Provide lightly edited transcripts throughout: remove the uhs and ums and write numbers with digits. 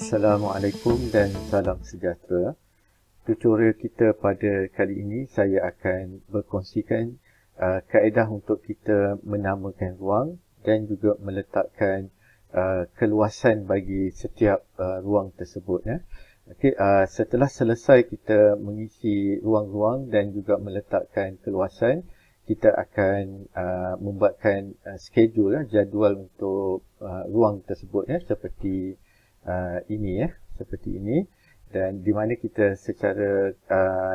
Assalamualaikum dan salam sejahtera. Tutorial kita pada kali ini saya akan berkongsikan kaedah untuk kita menamakan ruang dan juga meletakkan keluasan bagi setiap ruang tersebut. Okay, setelah selesai kita mengisi ruang-ruang dan juga meletakkan keluasan, kita akan membuatkan schedule, jadual untuk ruang tersebut seperti ini seperti ini, dan di mana kita secara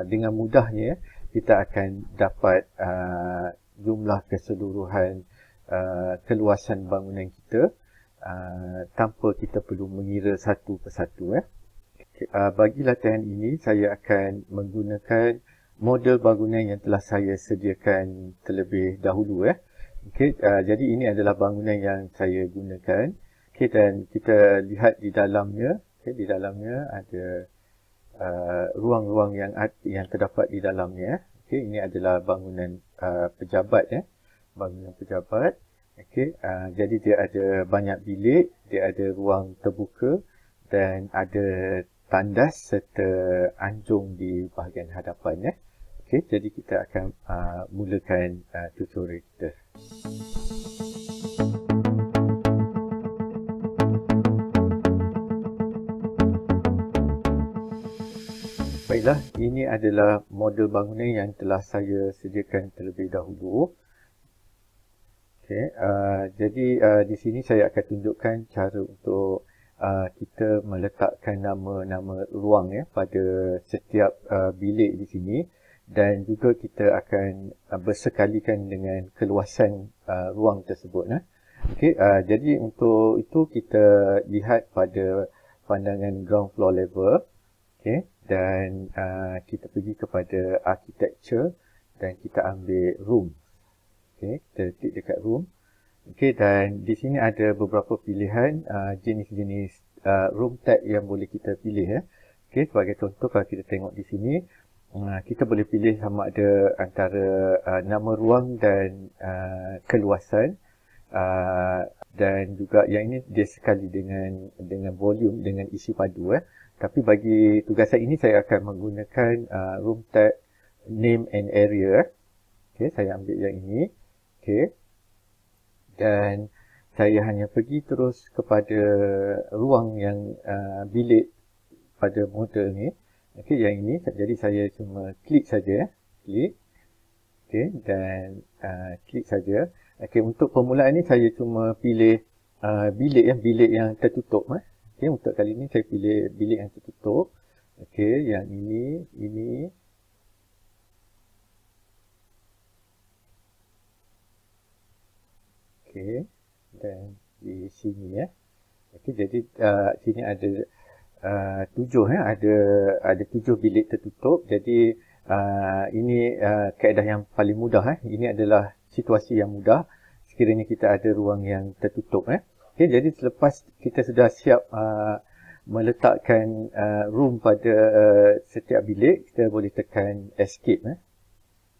dengan mudahnya kita akan dapat jumlah keseluruhan keluasan bangunan kita tanpa kita perlu mengira satu persatu. Bagi latihan ini saya akan menggunakan model bangunan yang telah saya sediakan terlebih dahulu. Jadi ini adalah bangunan yang saya gunakan. Dan kita lihat di dalamnya, di dalamnya ada ruang-ruang yang terdapat di dalamnya. Ini adalah bangunan pejabat, bangunan pejabat. Jadi dia ada banyak bilik, dia ada ruang terbuka dan ada tandas serta anjung di bahagian hadapan. Jadi kita akan mulakan tutorial kita. Baiklah, ini adalah model bangunan yang telah saya sediakan terlebih dahulu. Jadi di sini saya akan tunjukkan cara untuk kita meletakkan nama-nama ruang pada setiap bilik di sini, dan juga kita akan bersekalikan dengan keluasan ruang tersebut. Jadi untuk itu kita lihat pada pandangan ground floor level. Dan kita pergi kepada architecture dan kita ambil room. Kita klik dekat room. Dan di sini ada beberapa pilihan jenis-jenis room type yang boleh kita pilih. Sebagai contoh, kalau kita tengok di sini, kita boleh pilih sama ada antara nama ruang dan keluasan, dan juga yang ini dia sekali dengan volume, dengan isi padu. Tapi bagi tugasan ini saya akan menggunakan room type name and area. Saya ambil yang ini. Dan saya hanya pergi terus kepada ruang yang bilik pada model ni. Yang ini, jadi saya cuma klik saja. Klik. Dan klik saja. Untuk permulaan ni saya cuma pilih bilik yang tertutup. Untuk kali ini saya pilih bilik yang tertutup. Yang ini. Dan di sini jadi sini ada 7 ada 7 bilik tertutup. Jadi ini kaedah yang paling mudah. Ini adalah situasi yang mudah sekiranya kita ada ruang yang tertutup. Jadi selepas kita sudah siap meletakkan room pada setiap bilik, kita boleh tekan escape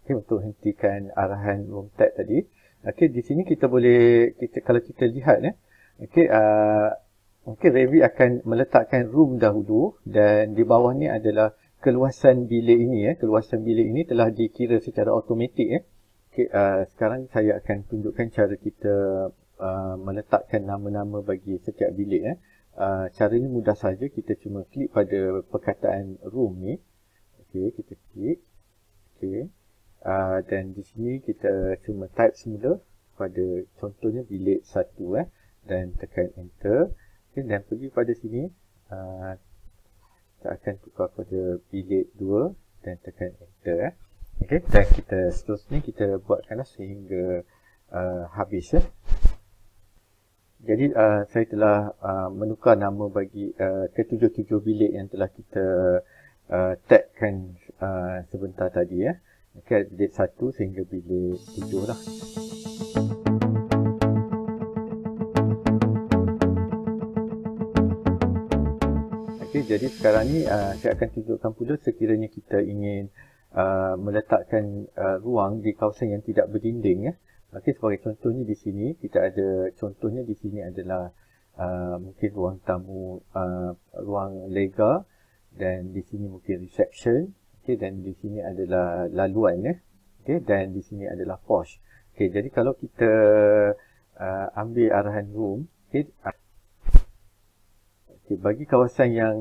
untuk hentikan arahan room tab tadi. Di sini kita boleh, kalau kita lihat mungkin Revit akan meletakkan room dahulu, dan di bawah ni adalah keluasan bilik ini. Keluasan bilik ini telah dikira secara automatik. Sekarang saya akan tunjukkan cara kita meletakkan nama-nama bagi setiap bilik. Caranya mudah saja, kita cuma klik pada perkataan room ni. Kita klik. Dan di sini kita cuma type semula pada contohnya bilik 1 dan tekan enter. Dan pergi pada sini, kita akan tukar pada bilik 2 dan tekan enter. Dan kita seterusnya kita buatkanlah sehingga habis. Jadi saya telah menukar nama bagi ke-7 bilik yang telah kita tagkan sebentar tadi. Bilik 1 sehingga bilik 7 lah. Jadi sekarang ni saya akan tunjukkan pula sekiranya kita ingin meletakkan ruang di kawasan yang tidak berdinding. Sebagai contohnya di sini, kita ada contohnya di sini adalah mungkin ruang tamu, ruang lega, dan di sini mungkin reception, okey, dan di sini adalah laluan ya. Okey, dan di sini adalah porch. Okey, jadi kalau kita ambil arahan room, okey, bagi kawasan yang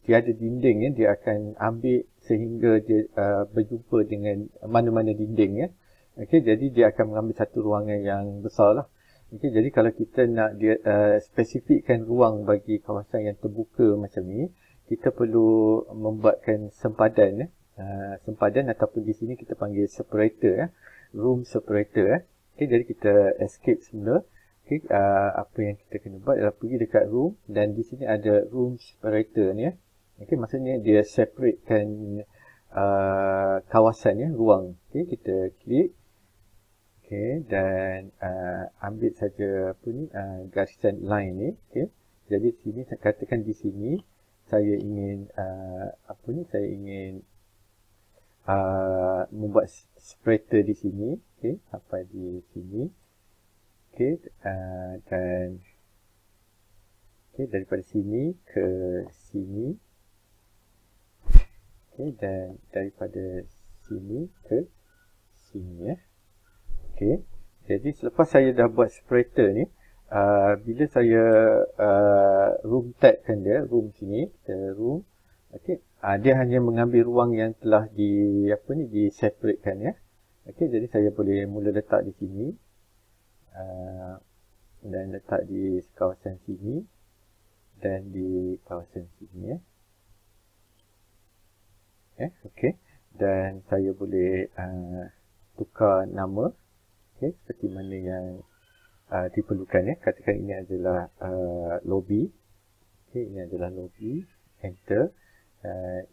tiada dinding ya, dia akan ambil sehingga dia berjumpa dengan mana-mana dinding ya. Okey, jadi dia akan mengambil satu ruangan yang besar lah. Okey, jadi kalau kita nak dia spesifikkan ruang bagi kawasan yang terbuka macam ni, kita perlu membuatkan sempadan ya. Sempadan ataupun di sini kita panggil separator ya. Room separator ya. Okey, jadi kita escape semula. Okay, apa yang kita kena buat adalah pergi dekat room, dan di sini ada room separator ni ya. Okay, maksudnya dia separatekan kawasan ya, ruang. Okay, kita klik. Okay, dan ambil saja apa ni, garisan line ni. Okay, jadi sini saya katakan di sini saya ingin saya ingin membuat separator di sini. Okay, sampai di sini. Okay, dan daripada sini ke sini, dan daripada sini ke sini ya. Okay, jadi selepas saya dah buat separator ni, bila saya room tagkan dia, room sini, kita room, okay, dia hanya mengambil ruang yang telah di separatekan ya. Okay, jadi saya boleh mula letak di sini. Dan letak di kawasan sini dan di kawasan sini ya. Okey, dan saya boleh tukar nama, okey, seperti mana yang diperlukan ya. Katakan ini adalah lobby. Okey, ini adalah lobby. Enter.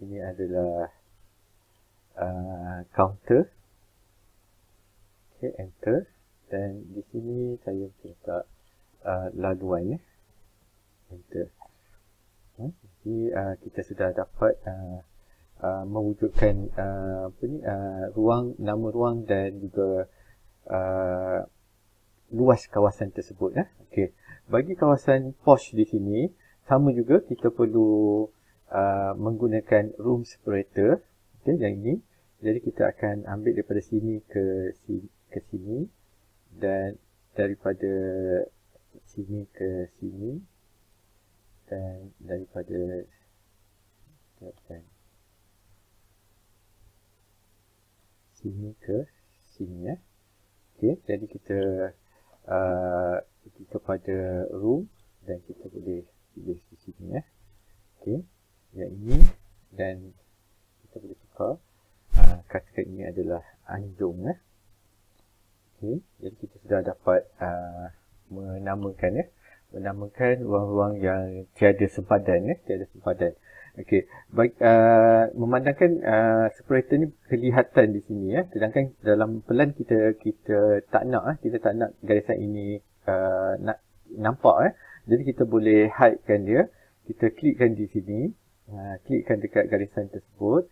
Ini adalah counter. Okey, enter. Dan di sini saya letak laluan ya. Enter. Jadi kita sudah dapat mewujudkan ruang, nama ruang dan juga luas kawasan tersebut ya. Okey. Bagi kawasan porch di sini sama juga, kita perlu menggunakan room separator. Okey, yang ini. Jadi kita akan ambil daripada sini ke sini. Dan daripada sini ke sini, dan daripada sini ke sini ya. Okey, jadi kita pergi kepada room dan kita boleh pilih di sini ya. Okey, yang ini, dan kita boleh tukar. Katakan ini adalah anjung ya. Okay, jadi kita sudah dapat menamakan ruang-ruang yang tiada sempadan ya, tiada sempadan. Okey, baik, memandangkan separator ni kelihatan di sini ya, sedangkan dalam plan kita tak nak garisan ini nak nampak ya. Jadi kita boleh hidekan dia. Kita klikkan di sini, klikkan dekat garisan tersebut,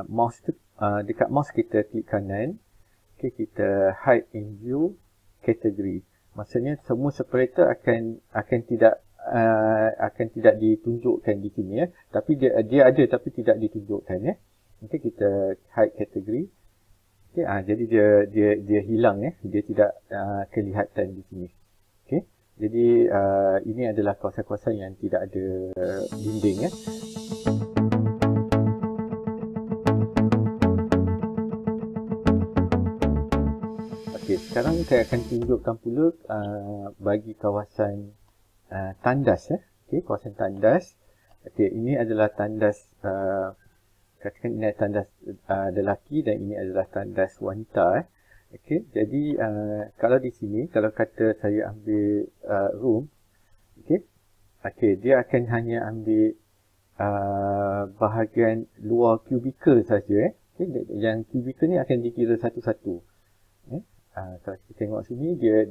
mouse tu dekat mouse kita klik kanan. Okay, kita hide in view category. Maksudnya semua separator akan tidak ditunjukkan di sini ya. Tapi dia ada tapi tidak ditunjukkan ya. Okay, kita hide category. Okay, jadi dia hilang ya. Dia tidak kelihatan di sini. Okay, jadi ini adalah kawasan-kawasan yang tidak ada dinding ya. Okey, sekarang saya akan tunjukkan pula bagi kawasan tandas ya. Okey, kawasan tandas. Okey, ini adalah tandas, katakan ini adalah tandas lelaki dan ini adalah tandas wanita. Okey, jadi kalau di sini, kalau kata saya ambil room, okey, dia akan hanya ambil bahagian luar kubikel saja. Okey, yang kubikel ni akan dikira satu-satu. Kalau kita tengok sini, dia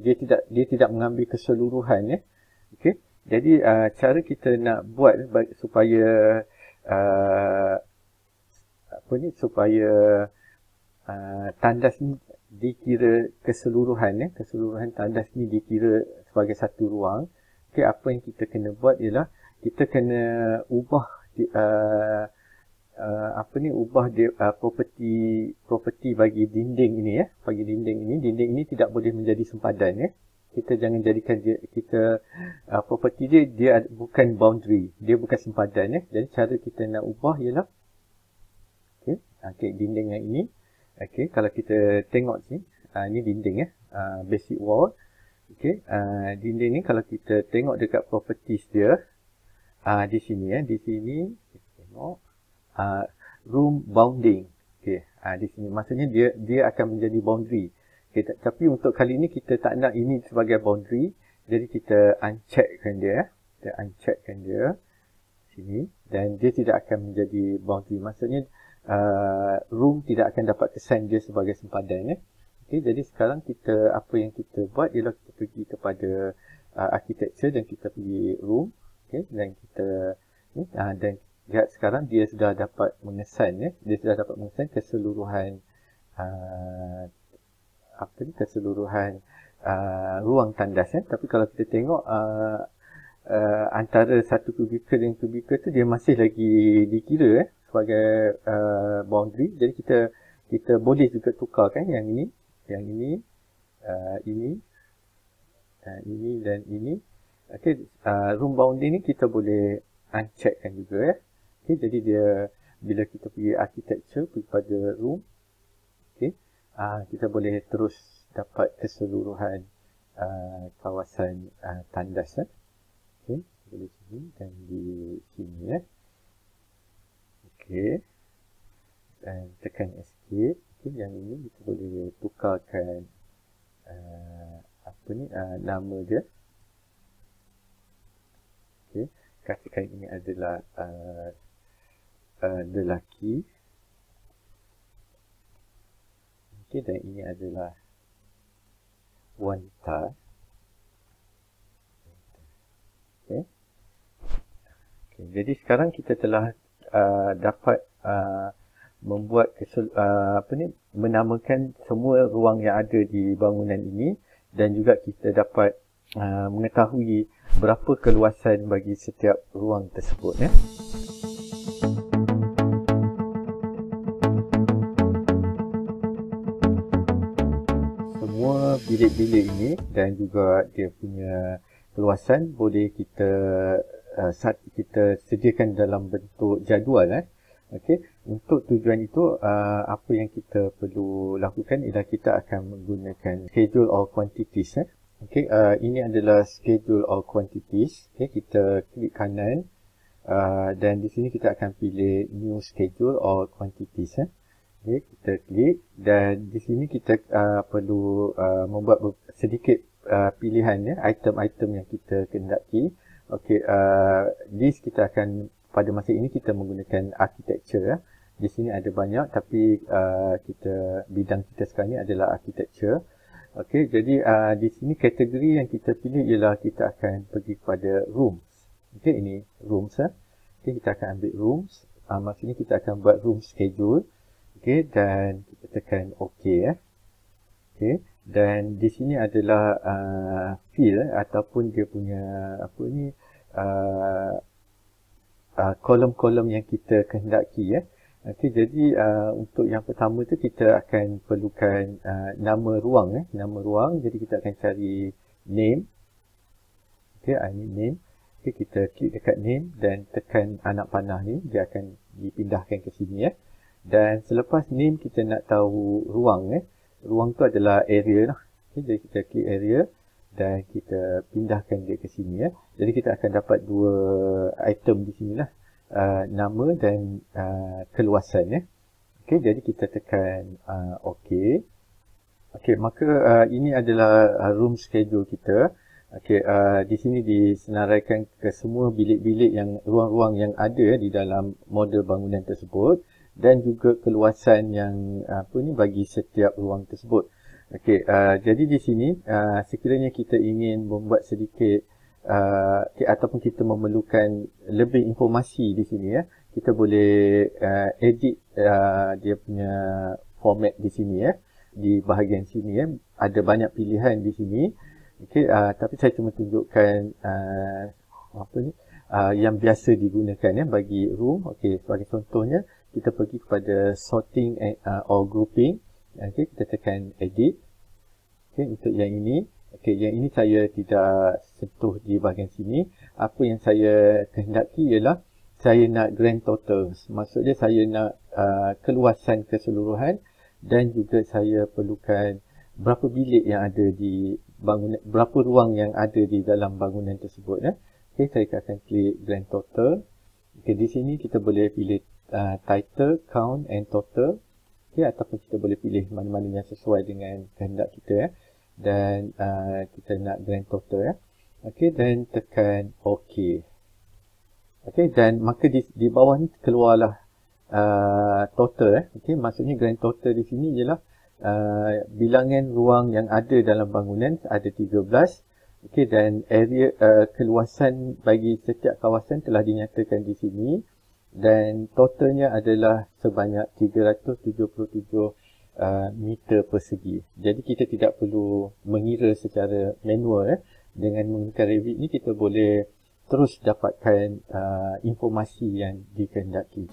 tidak mengambil keseluruhan ya. Okey, jadi cara kita nak buat supaya tandas ni dikira keseluruhan ya, keseluruhan tandas ni dikira sebagai satu ruang. okey, apa yang kita kena buat ialah kita kena ubah ubah property bagi dinding ini ya. Bagi dinding ini tidak boleh menjadi sempadan ya. Kita jangan jadikan property dia bukan boundary, dia bukan sempadan ya. Jadi cara kita nak ubah ialah okey, dinding yang ini. Okey, kalau kita tengok sini, ini dinding ya, basic wall. Okey, dinding ni kalau kita tengok dekat properties dia, di sini ya, di sini kita tengok room bounding. Okey, di sini maksudnya dia akan menjadi boundary. Okay, tapi untuk kali ini kita tak nak ini sebagai boundary, jadi kita uncheckkan dia. Kita uncheckkan dia sini dan dia tidak akan menjadi boundary. Maksudnya room tidak akan dapat kesan dia sebagai sempadan ya. Okay, jadi sekarang apa yang kita buat ialah kita pergi kepada architecture dan kita pergi room. Okay, dan kita dan lihat sekarang dia sudah dapat mengesan ya. Dia sudah dapat mengesan keseluruhan ruang tandas ya. Tapi kalau kita tengok antara satu kubikel dengan kubikel tu dia masih lagi dikira sebagai boundary. Jadi kita boleh juga tukarkan yang ini dan ini. Okey, room boundary ni kita boleh uncheckkan juga ya. Okey, jadi dia bila kita pergi architecture pergi pada room, okey, kita boleh terus dapat keseluruhan kawasan tandas ya. Okey, di sini dan di sini ya. Okey. Dan tekan escape. Okey, yang ini kita boleh tukarkan nama dia. Okey, katakan ini adalah lelaki. Okey, dan ini adalah wanita. Okey. Okey, jadi sekarang kita telah dapat membuat menamakan semua ruang yang ada di bangunan ini dan juga kita dapat mengetahui berapa keluasan bagi setiap ruang tersebut ya. Semua bilik-bilik ini dan juga dia punya keluasan boleh kita sediakan dalam bentuk jadual Okey, untuk tujuan itu apa yang kita perlu lakukan ialah kita akan menggunakan schedule or quantities Okey, ini adalah schedule or quantities. Okey, kita klik kanan dan di sini kita akan pilih new schedule or quantities Okey, kita klik dan di sini kita perlu membuat sedikit pilihan item-item yang kita kendaki. Okey, list kita akan pada masa ini kita menggunakan architecture Di sini ada banyak tapi bidang kita sekarang ni adalah architecture. Okey, jadi di sini kategori yang kita pilih ialah kita akan pergi kepada rooms. Okey, ini rooms Okey, kita akan ambil rooms. Maksudnya kita akan buat room schedule. Okey, dan kita tekan OK Okey, dan di sini adalah field ataupun dia punya kolom-kolom yang kita kehendaki Okey, jadi untuk yang pertama tu kita akan perlukan nama ruang nama ruang. Jadi kita akan cari name. Okey, ini name. Okey, kita klik dekat name dan tekan anak panah ni, dia akan dipindahkan ke sini Dan selepas name kita nak tahu ruang ruang tu adalah area Okey, jadi kita klik area dan kita pindahkan dia ke sini Jadi kita akan dapat dua item di sini nama dan keluasan Okey, jadi kita tekan OK. Okey, maka ini adalah room schedule kita. Okey, di sini disenaraikan ke semua bilik-bilik yang ruang-ruang yang ada di dalam model bangunan tersebut dan juga keluasan yang bagi setiap ruang tersebut. Okey, jadi di sini sekiranya kita ingin membuat sedikit ataupun kita memerlukan lebih informasi di sini kita boleh edit dia punya format di sini di bahagian sini ada banyak pilihan di sini Okey, tapi saya cuma tunjukkan yang biasa digunakan bagi room. Okey, sebagai contohnya kita pergi kepada sorting or grouping. Okey, kita tekan edit. Okey, untuk yang ini. Okey, yang ini saya tidak sentuh di bahagian sini. Apa yang saya kehendaki ialah saya nak grand total. Maksudnya saya nak keluasan keseluruhan dan juga saya perlukan berapa bilik yang ada di bangunan, berapa ruang yang ada di dalam bangunan tersebut. Okey, saya akan klik grand total. Okey, di sini kita boleh pilih title, count and total. Okey, ataupun kita boleh pilih mana-mana yang sesuai dengan kehendak kita dan kita nak grand total Okey, dan tekan OK. Okey, dan maka di bawah ni keluarlah total Okey, maksudnya grand total di sini ialah bilangan ruang yang ada dalam bangunan ada 13. Okey, dan area keluasan bagi setiap kawasan telah dinyatakan di sini dan totalnya adalah sebanyak 377 meter persegi. Jadi kita tidak perlu mengira secara manual dengan menggunakan Revit ni kita boleh terus dapatkan informasi yang dikehendaki.